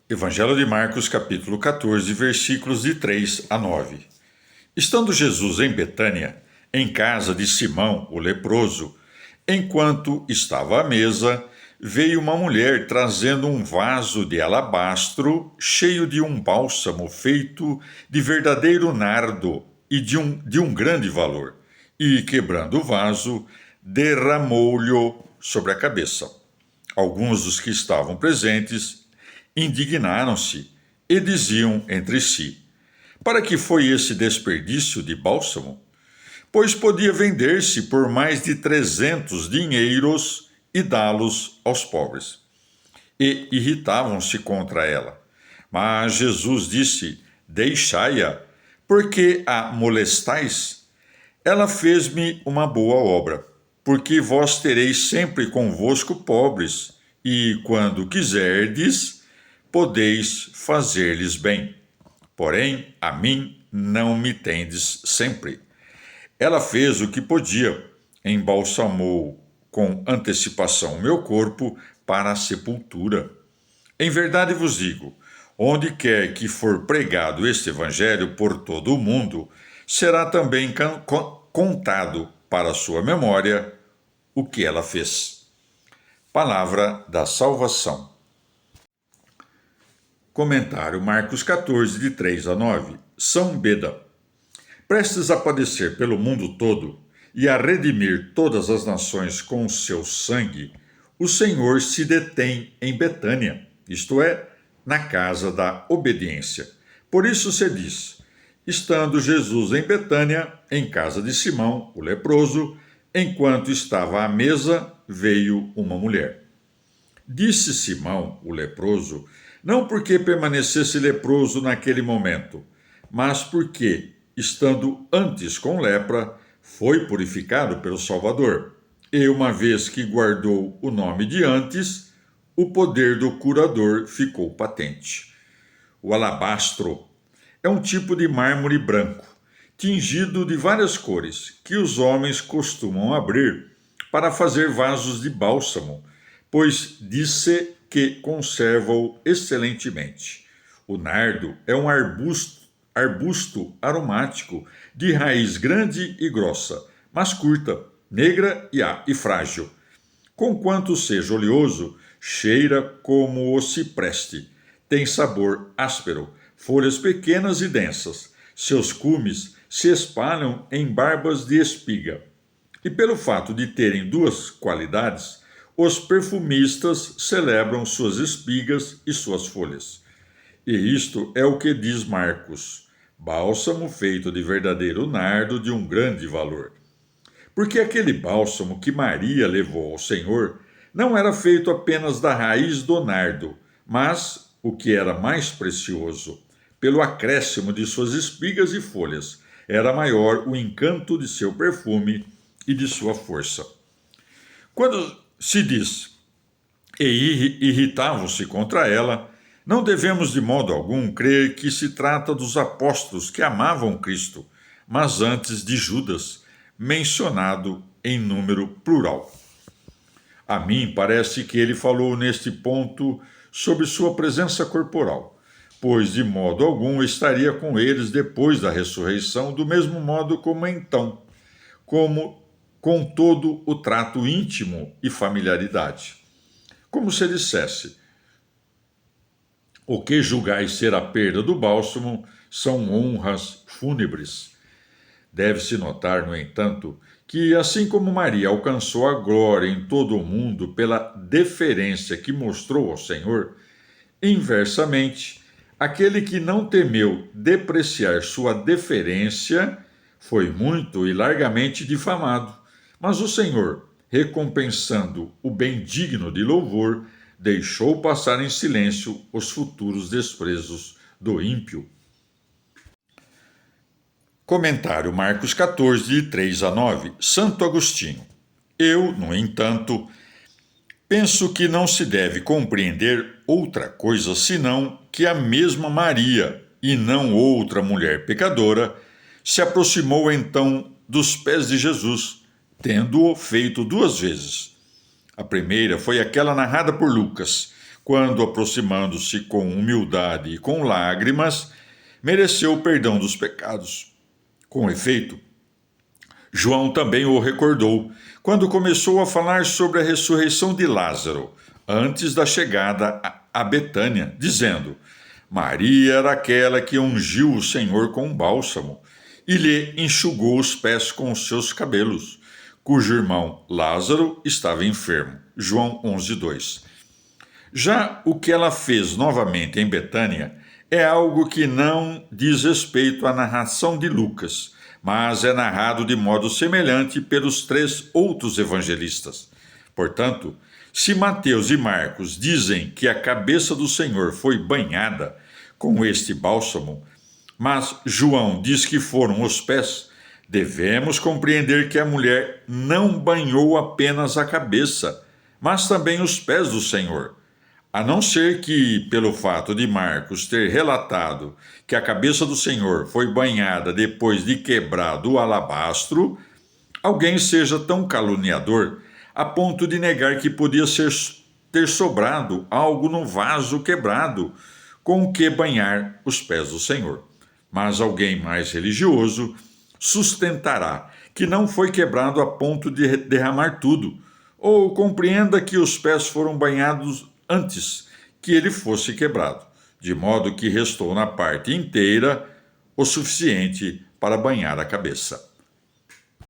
Evangelho de Marcos, capítulo 14, versículos de 3 a 9. Estando Jesus em Betânia, em casa de Simão, o leproso, enquanto estava à mesa, veio uma mulher trazendo um vaso de alabastro cheio de um bálsamo feito de verdadeiro nardo e de um grande valor, e, quebrando o vaso, derramou-lhe sobre a cabeça. Alguns dos que estavam presentes indignaram-se e diziam entre si: para que foi esse desperdício de bálsamo? Pois podia vender-se por mais de 300 dinheiros e dá-los aos pobres. E irritavam-se contra ela. Mas Jesus disse: deixai-a, porque a molestais? Ela fez-me uma boa obra, porque vós tereis sempre convosco pobres, e quando quiserdes, podeis fazer-lhes bem. Porém, a mim não me tendes sempre. Ela fez o que podia, embalsamou com antecipação o meu corpo para a sepultura. Em verdade vos digo, onde quer que for pregado este evangelho por todo o mundo, será também contado para sua memória o que ela fez. Palavra da salvação. Comentário Marcos 14, de 3 a 9. São Beda. Prestes a padecer pelo mundo todo e a redimir todas as nações com o seu sangue, o Senhor se detém em Betânia, isto é, na casa da obediência. Por isso se diz: estando Jesus em Betânia, em casa de Simão, o leproso, enquanto estava à mesa, veio uma mulher. Disse Simão, o leproso, não porque permanecesse leproso naquele momento, mas porque, estando antes com lepra, foi purificado pelo Salvador. E uma vez que guardou o nome de antes, o poder do curador ficou patente. O alabastro é um tipo de mármore branco, tingido de várias cores, que os homens costumam abrir para fazer vasos de bálsamo, pois disse que conserva-o excelentemente. O nardo é um arbusto aromático de raiz grande e grossa, mas curta, negra e frágil. Conquanto seja oleoso, cheira como o cipreste. Tem sabor áspero, folhas pequenas e densas. Seus cumes se espalham em barbas de espiga. E pelo fato de terem duas qualidades, os perfumistas celebram suas espigas e suas folhas. E isto é o que diz Marcos: bálsamo feito de verdadeiro nardo de um grande valor. Porque aquele bálsamo que Maria levou ao Senhor não era feito apenas da raiz do nardo, mas, o que era mais precioso, pelo acréscimo de suas espigas e folhas, era maior o encanto de seu perfume e de sua força. Quando se diz e irritavam-se contra ela, não devemos de modo algum crer que se trata dos apóstolos que amavam Cristo, mas antes de Judas, mencionado em número plural. A mim parece que ele falou neste ponto sobre sua presença corporal, pois de modo algum estaria com eles depois da ressurreição, do mesmo modo como então, como com todo o trato íntimo e familiaridade. Como se dissesse: o que julgais ser a perda do bálsamo são honras fúnebres. Deve-se notar, no entanto, que assim como Maria alcançou a glória em todo o mundo pela deferência que mostrou ao Senhor, inversamente, aquele que não temeu depreciar sua deferência foi muito e largamente difamado. Mas o Senhor, recompensando o bem digno de louvor, deixou passar em silêncio os futuros desprezos do ímpio. Comentário Marcos 14, de 3 a 9. Santo Agostinho. Eu, no entanto, penso que não se deve compreender outra coisa senão que a mesma Maria, e não outra mulher pecadora, se aproximou então dos pés de Jesus, tendo-o feito duas vezes. A primeira foi aquela narrada por Lucas, quando, aproximando-se com humildade e com lágrimas, mereceu o perdão dos pecados. Com efeito, João também o recordou quando começou a falar sobre a ressurreição de Lázaro, antes da chegada a Betânia, dizendo: Maria era aquela que ungiu o Senhor com bálsamo e lhe enxugou os pés com os seus cabelos, cujo irmão Lázaro estava enfermo. João 11:2. Já o que ela fez novamente em Betânia é algo que não diz respeito à narração de Lucas, mas é narrado de modo semelhante pelos 3 outros evangelistas. Portanto, se Mateus e Marcos dizem que a cabeça do Senhor foi banhada com este bálsamo, mas João diz que foram os pés, devemos compreender que a mulher não banhou apenas a cabeça, mas também os pés do Senhor. A não ser que, pelo fato de Marcos ter relatado que a cabeça do Senhor foi banhada depois de quebrado o alabastro, alguém seja tão caluniador a ponto de negar que podia ter sobrado algo no vaso quebrado com o que banhar os pés do Senhor. Mas alguém mais religioso sustentará que não foi quebrado a ponto de derramar tudo, ou compreenda que os pés foram banhados antes que ele fosse quebrado, de modo que restou na parte inteira o suficiente para banhar a cabeça.